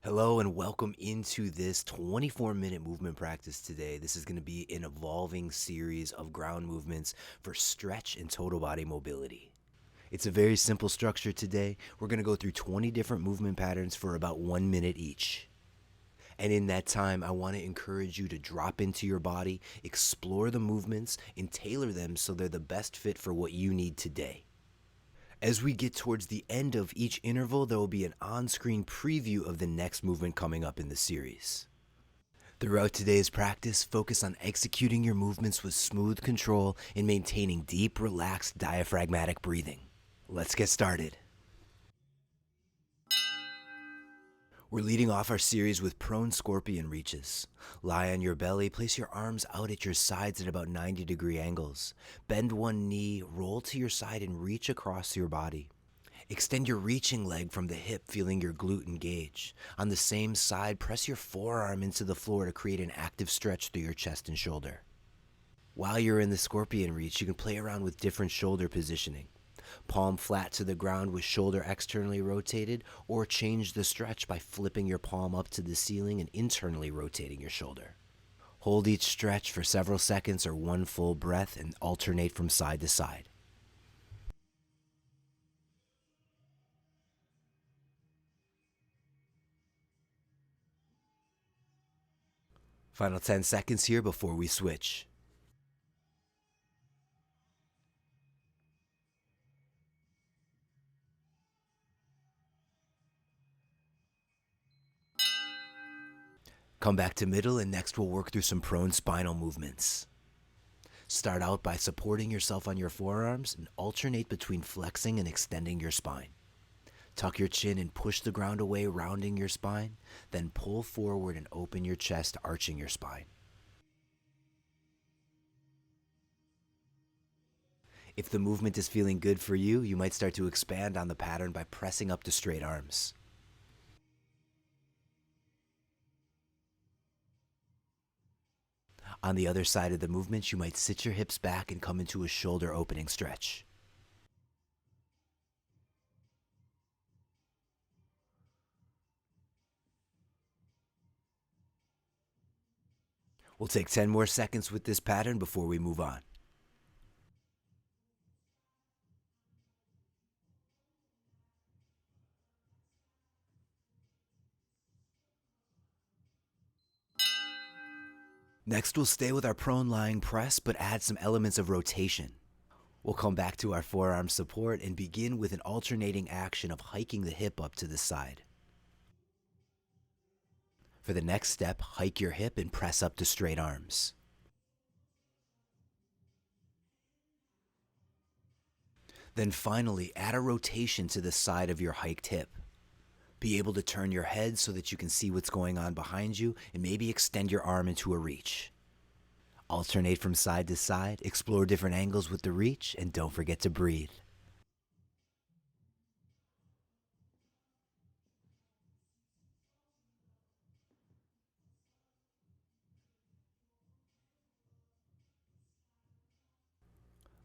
Hello and welcome into this 24-minute movement practice today. This is going to be an evolving series of ground movements for stretch and total body mobility. It's a very simple structure today. We're going to go through 20 different movement patterns for about 1 minute each. And in that time, I want to encourage you to drop into your body, explore the movements, and tailor them so they're the best fit for what you need today. As we get towards the end of each interval, there will be an on-screen preview of the next movement coming up in the series. Throughout today's practice, focus on executing your movements with smooth control and maintaining deep, relaxed, diaphragmatic breathing. Let's get started. We're leading off our series with prone scorpion reaches. Lie on your belly, place your arms out at your sides at about 90-degree angles. Bend one knee, roll to your side, and reach across your body. Extend your reaching leg from the hip, feeling your glute engage. On the same side, press your forearm into the floor to create an active stretch through your chest and shoulder. While you're in the scorpion reach, you can play around with different shoulder positioning. Palm flat to the ground with shoulder externally rotated, or change the stretch by flipping your palm up to the ceiling and internally rotating your shoulder. Hold each stretch for several seconds or one full breath and alternate from side to side. Final 10 seconds here before we switch. Come back to middle, and next we'll work through some prone spinal movements. Start out by supporting yourself on your forearms and alternate between flexing and extending your spine. Tuck your chin and push the ground away, rounding your spine. Then pull forward and open your chest, arching your spine. If the movement is feeling good for you, you might start to expand on the pattern by pressing up to straight arms. On the other side of the movement, you might sit your hips back and come into a shoulder opening stretch. We'll take 10 more seconds with this pattern before we move on. Next, we'll stay with our prone lying press, but add some elements of rotation. We'll come back to our forearm support and begin with an alternating action of hiking the hip up to the side. For the next step, hike your hip and press up to straight arms. Then finally, add a rotation to the side of your hiked hip. Be able to turn your head so that you can see what's going on behind you and maybe extend your arm into a reach. Alternate from side to side, explore different angles with the reach, and don't forget to breathe.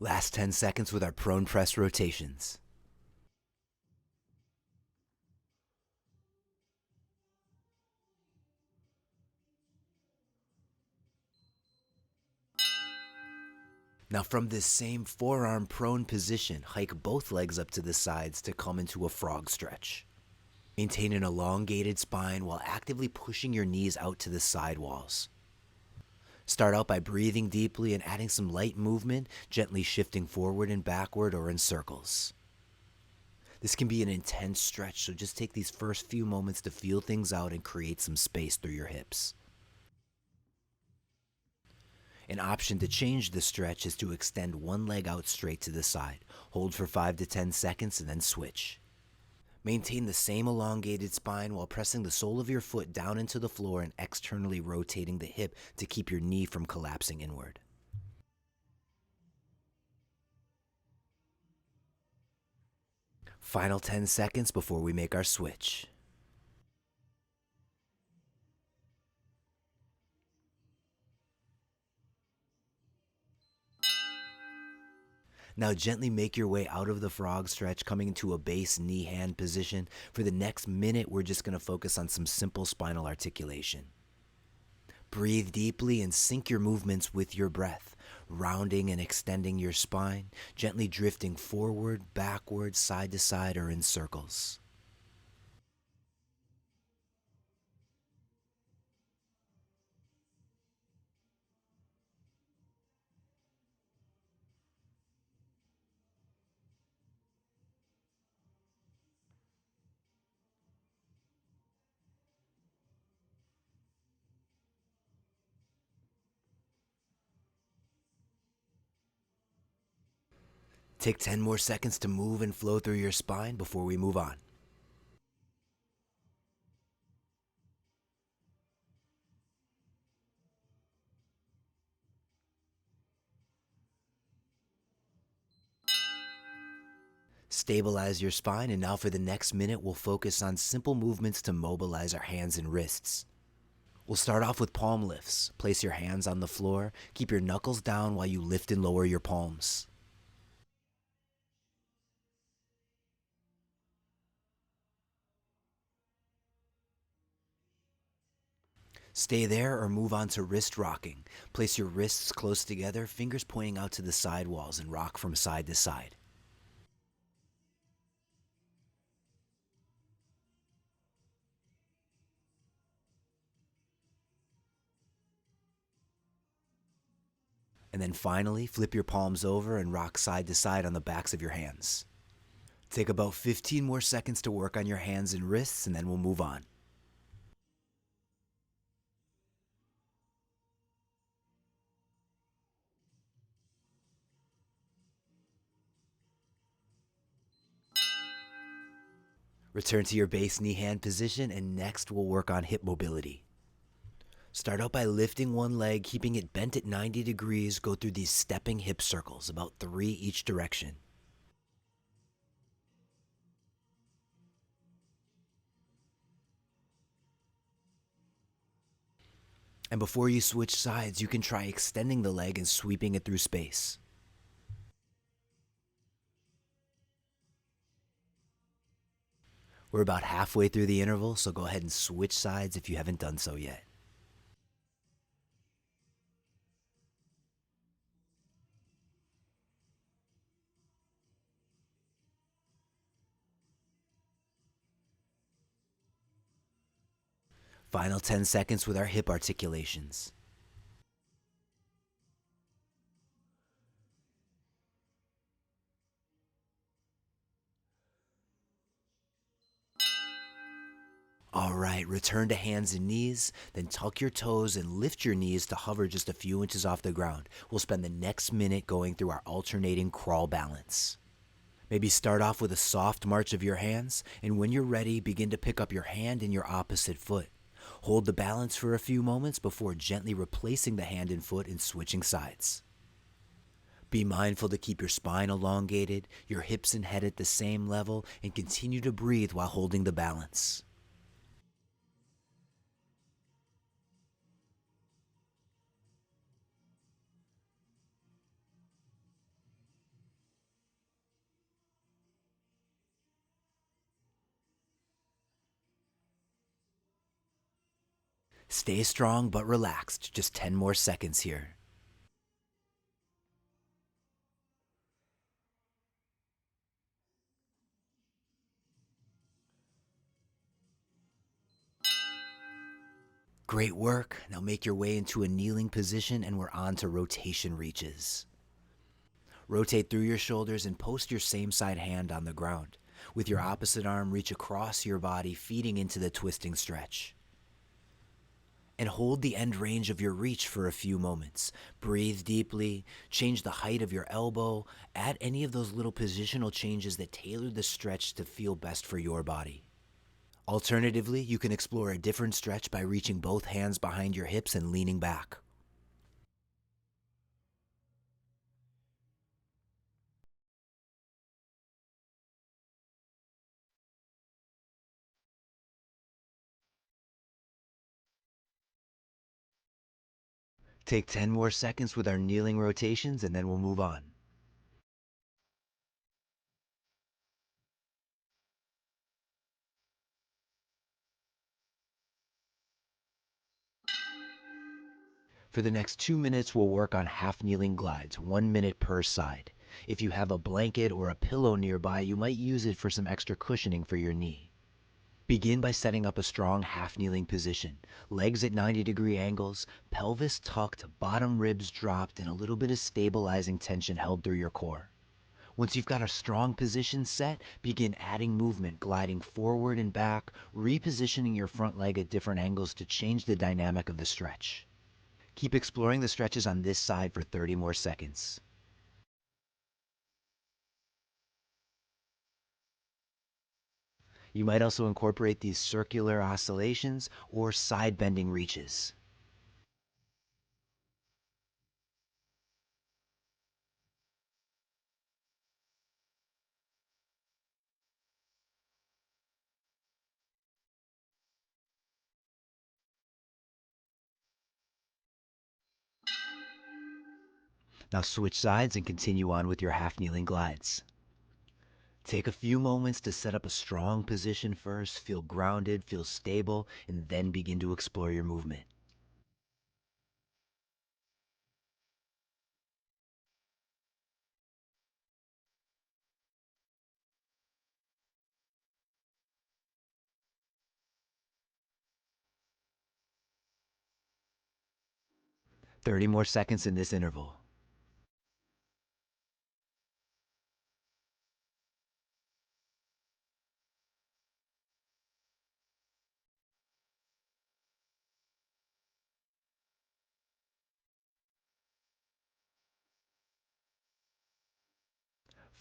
Last 10 seconds with our prone press rotations. Now from this same forearm prone position, hike both legs up to the sides to come into a frog stretch. Maintain an elongated spine while actively pushing your knees out to the side walls. Start out by breathing deeply and adding some light movement, gently shifting forward and backward or in circles. This can be an intense stretch, so just take these first few moments to feel things out and create some space through your hips. An option to change the stretch is to extend one leg out straight to the side. Hold for 5 to 10 seconds and then switch. Maintain the same elongated spine while pressing the sole of your foot down into the floor and externally rotating the hip to keep your knee from collapsing inward. Final 10 seconds before we make our switch. Now gently make your way out of the frog stretch, coming into a base knee hand position. For the next minute, we're just going to focus on some simple spinal articulation. Breathe deeply and sync your movements with your breath, rounding and extending your spine, gently drifting forward, backward, side to side, or in circles. Take 10 more seconds to move and flow through your spine before we move on. Stabilize your spine, and now for the next minute, we'll focus on simple movements to mobilize our hands and wrists. We'll start off with palm lifts. Place your hands on the floor. Keep your knuckles down while you lift and lower your palms. Stay there or move on to wrist rocking. Place your wrists close together, fingers pointing out to the side walls, and rock from side to side. And then finally, flip your palms over and rock side to side on the backs of your hands. Take about 15 more seconds to work on your hands and wrists, and then we'll move on. Return to your base knee hand position, and next we'll work on hip mobility. Start out by lifting one leg, keeping it bent at 90 degrees. Go through these stepping hip circles, about 3 each direction. And before you switch sides, you can try extending the leg and sweeping it through space. We're about halfway through the interval, so go ahead and switch sides if you haven't done so yet. Final 10 seconds with our hip articulations. All right, return to hands and knees, then tuck your toes and lift your knees to hover just a few inches off the ground. We'll spend the next minute going through our alternating crawl balance. Maybe start off with a soft march of your hands, and when you're ready, begin to pick up your hand and your opposite foot. Hold the balance for a few moments before gently replacing the hand and foot and switching sides. Be mindful to keep your spine elongated, your hips and head at the same level, and continue to breathe while holding the balance. Stay strong but relaxed. Just 10 more seconds here. Great work. Now make your way into a kneeling position, and we're on to rotation reaches. Rotate through your shoulders and post your same side hand on the ground. With your opposite arm, reach across your body, feeding into the twisting stretch. And hold the end range of your reach for a few moments. Breathe deeply, change the height of your elbow, add any of those little positional changes that tailor the stretch to feel best for your body. Alternatively, you can explore a different stretch by reaching both hands behind your hips and leaning back. Take 10 more seconds with our kneeling rotations, and then we'll move on. For the next 2 minutes, we'll work on half kneeling glides, 1 minute per side. If you have a blanket or a pillow nearby, you might use it for some extra cushioning for your knee. Begin by setting up a strong half kneeling position. Legs at 90-degree angles, pelvis tucked, bottom ribs dropped, and a little bit of stabilizing tension held through your core. Once you've got a strong position set, begin adding movement, gliding forward and back, repositioning your front leg at different angles to change the dynamic of the stretch. Keep exploring the stretches on this side for 30 more seconds. You might also incorporate these circular oscillations or side bending reaches. Now switch sides and continue on with your half kneeling glides. Take a few moments to set up a strong position first, feel grounded, feel stable, and then begin to explore your movement. Thirty more seconds in this interval.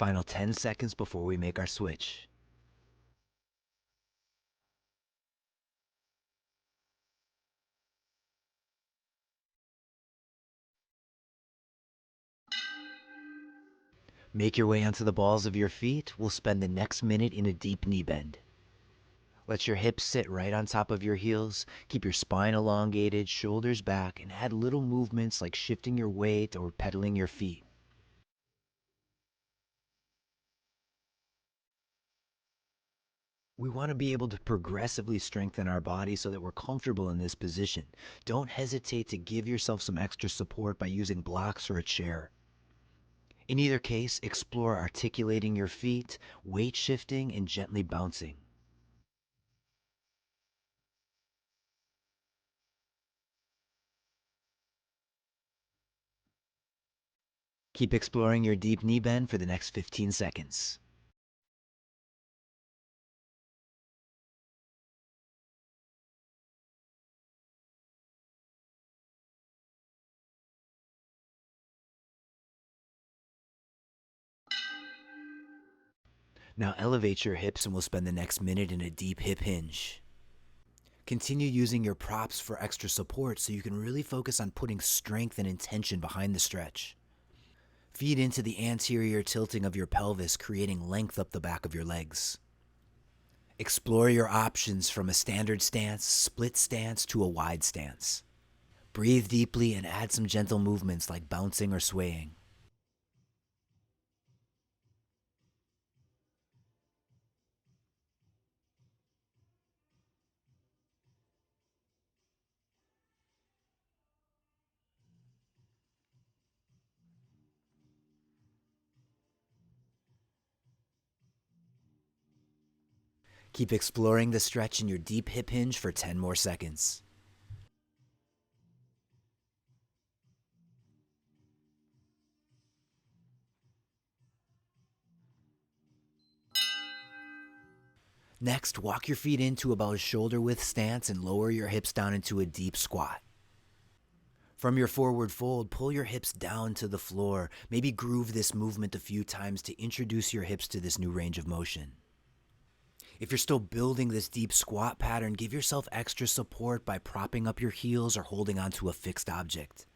Final 10 seconds before we make our switch. Make your way onto the balls of your feet. We'll spend the next minute in a deep knee bend. Let your hips sit right on top of your heels. Keep your spine elongated, shoulders back, and add little movements like shifting your weight or pedaling your feet. We want to be able to progressively strengthen our body so that we're comfortable in this position. Don't hesitate to give yourself some extra support by using blocks or a chair. In either case, explore articulating your feet, weight shifting, and gently bouncing. Keep exploring your deep knee bend for the next 15 seconds. Now elevate your hips and we'll spend the next minute in a deep hip hinge. Continue using your props for extra support so you can really focus on putting strength and intention behind the stretch. Feed into the anterior tilting of your pelvis, creating length up the back of your legs. Explore your options from a standard stance, split stance, to a wide stance. Breathe deeply and add some gentle movements like bouncing or swaying. Keep exploring the stretch in your deep hip hinge for 10 more seconds. Next, walk your feet into about a shoulder width stance and lower your hips down into a deep squat. From your forward fold, pull your hips down to the floor. Maybe groove this movement a few times to introduce your hips to this new range of motion. If you're still building this deep squat pattern, give yourself extra support by propping up your heels or holding onto a fixed object.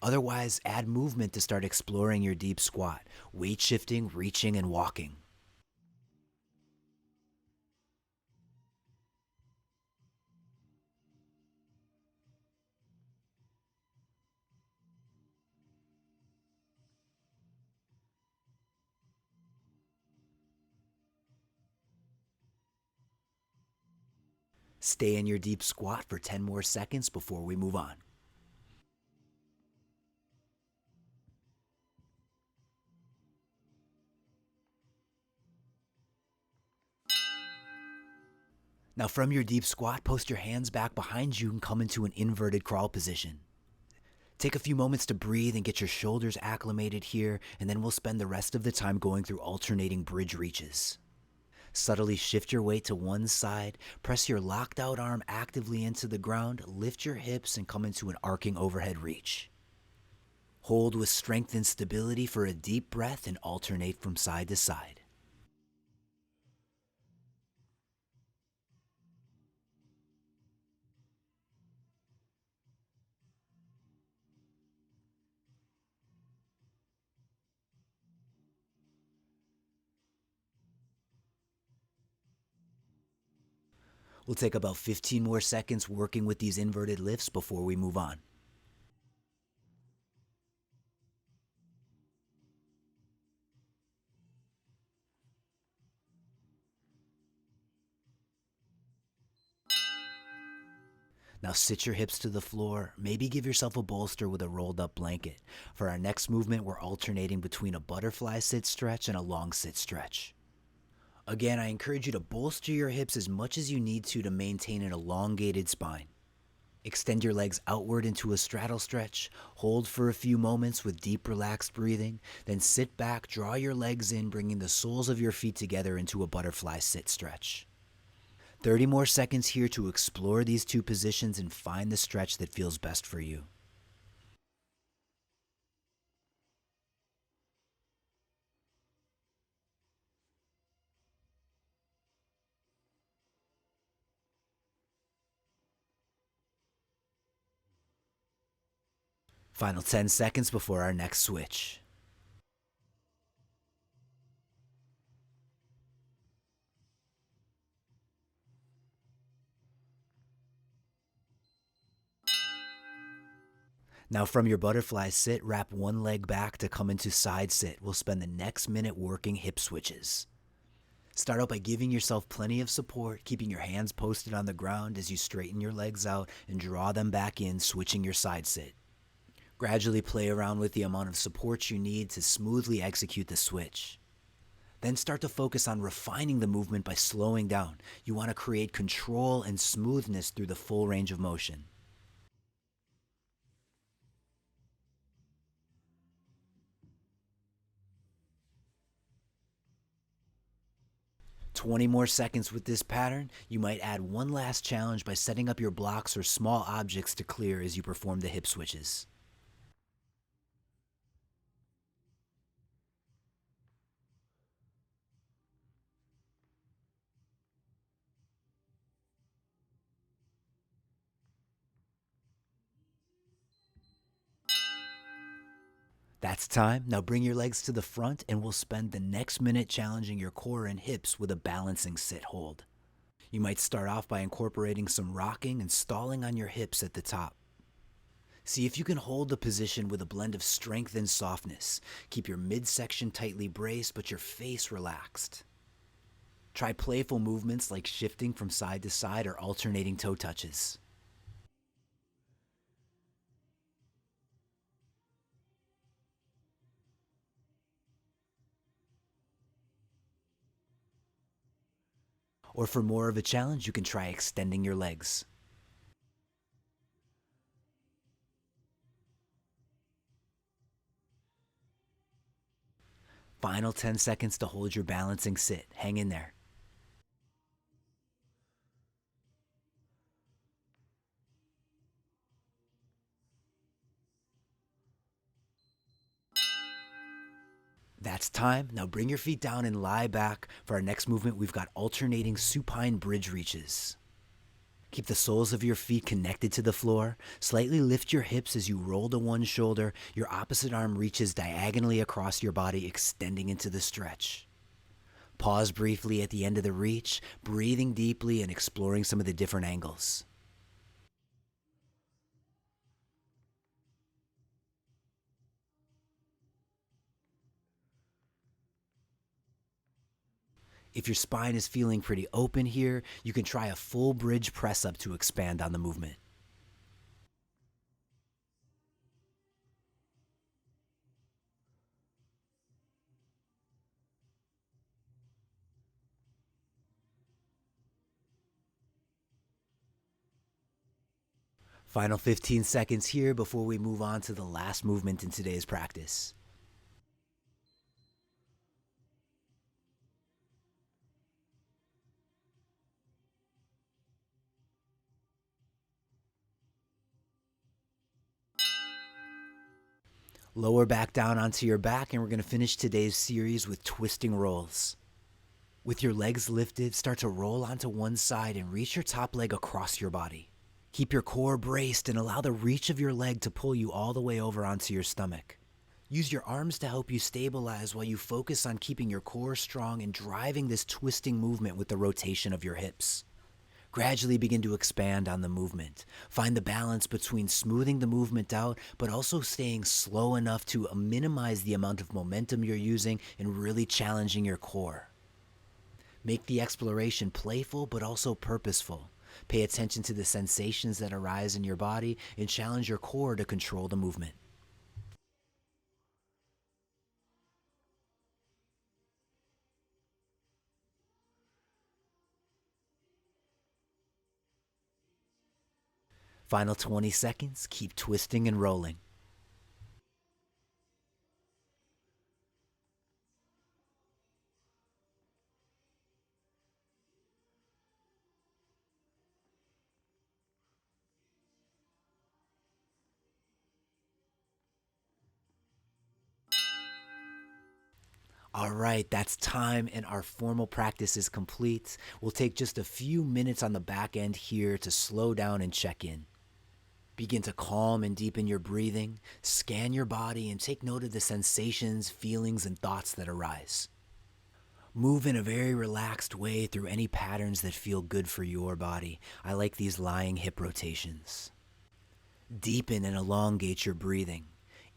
Otherwise, add movement to start exploring your deep squat, weight shifting, reaching, and walking. Stay in your deep squat for 10 more seconds before we move on. Now from your deep squat, post your hands back behind you and come into an inverted crawl position. Take a few moments to breathe and get your shoulders acclimated here, and then we'll spend the rest of the time going through alternating bridge reaches. Subtly shift your weight to one side, press your locked out arm actively into the ground, lift your hips, and come into an arcing overhead reach. Hold with strength and stability for a deep breath and alternate from side to side. We'll take about 15 more seconds working with these inverted lifts before we move on. Now sit your hips to the floor, maybe give yourself a bolster with a rolled up blanket. For our next movement, we're alternating between a butterfly sit stretch and a long sit stretch. Again, I encourage you to bolster your hips as much as you need to maintain an elongated spine. Extend your legs outward into a straddle stretch, hold for a few moments with deep relaxed breathing, then sit back, draw your legs in, bringing the soles of your feet together into a butterfly sit stretch. 30 more seconds here to explore these two positions and find the stretch that feels best for you. Final 10 seconds before our next switch. Now from your butterfly sit, wrap one leg back to come into side sit. We'll spend the next minute working hip switches. Start out by giving yourself plenty of support, keeping your hands posted on the ground as you straighten your legs out and draw them back in, switching your side sit. Gradually play around with the amount of support you need to smoothly execute the switch. Then start to focus on refining the movement by slowing down. You want to create control and smoothness through the full range of motion. "20 more seconds with this pattern. You might add one last challenge by setting up your blocks or small objects to clear as you perform the hip switches. That's time. Now bring your legs to the front and we'll spend the next minute challenging your core and hips with a balancing sit hold. You might start off by incorporating some rocking and stalling on your hips at the top. See if you can hold the position with a blend of strength and softness. Keep your midsection tightly braced, but your face relaxed. Try playful movements like shifting from side to side or alternating toe touches. Or for more of a challenge, you can try extending your legs. Final 10 seconds to hold your balancing sit. Hang in there. That's time. Now bring your feet down and lie back. For our next movement, we've got alternating supine bridge reaches. Keep the soles of your feet connected to the floor. Slightly lift your hips as you roll to one shoulder. Your opposite arm reaches diagonally across your body, extending into the stretch. Pause briefly at the end of the reach, breathing deeply and exploring some of the different angles. If your spine is feeling pretty open here, you can try a full bridge press up to expand on the movement. Final 15 seconds here before we move on to the last movement in today's practice. Lower back down onto your back, and we're going to finish today's series with twisting rolls. With your legs lifted, start to roll onto one side and reach your top leg across your body. Keep your core braced and allow the reach of your leg to pull you all the way over onto your stomach. Use your arms to help you stabilize while you focus on keeping your core strong and driving this twisting movement with the rotation of your hips. Gradually begin to expand on the movement. Find the balance between smoothing the movement out, but also staying slow enough to minimize the amount of momentum you're using and really challenging your core. Make the exploration playful, but also purposeful. Pay attention to the sensations that arise in your body and challenge your core to control the movement. Final 20 seconds, keep twisting and rolling. All right, that's time and our formal practice is complete. We'll take just a few minutes on the back end here to slow down and check in. Begin to calm and deepen your breathing, scan your body, and take note of the sensations, feelings, and thoughts that arise. Move in a very relaxed way through any patterns that feel good for your body. I like these lying hip rotations. Deepen and elongate your breathing,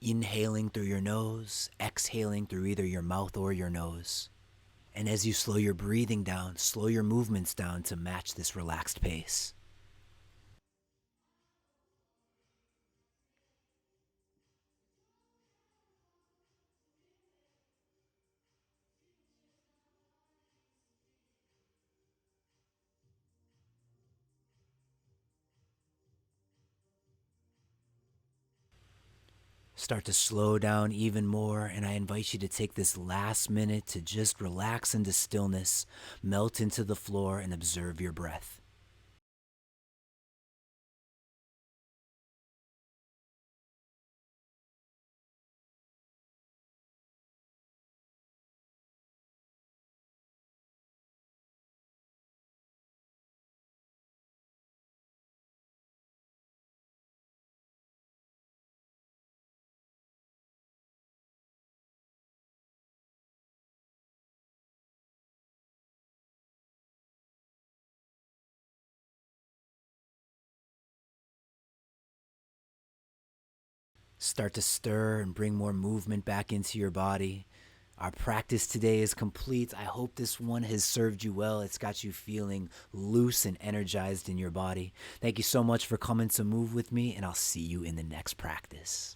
inhaling through your nose, exhaling through either your mouth or your nose. And as you slow your breathing down, slow your movements down to match this relaxed pace. Start to slow down even more, and I invite you to take this last minute to just relax into stillness, melt into the floor, and observe your breath. Start to stir and bring more movement back into your body. Our practice today is complete. I hope this one has served you well. It's got you feeling loose and energized in your body. Thank you so much for coming to move with me, and I'll see you in the next practice.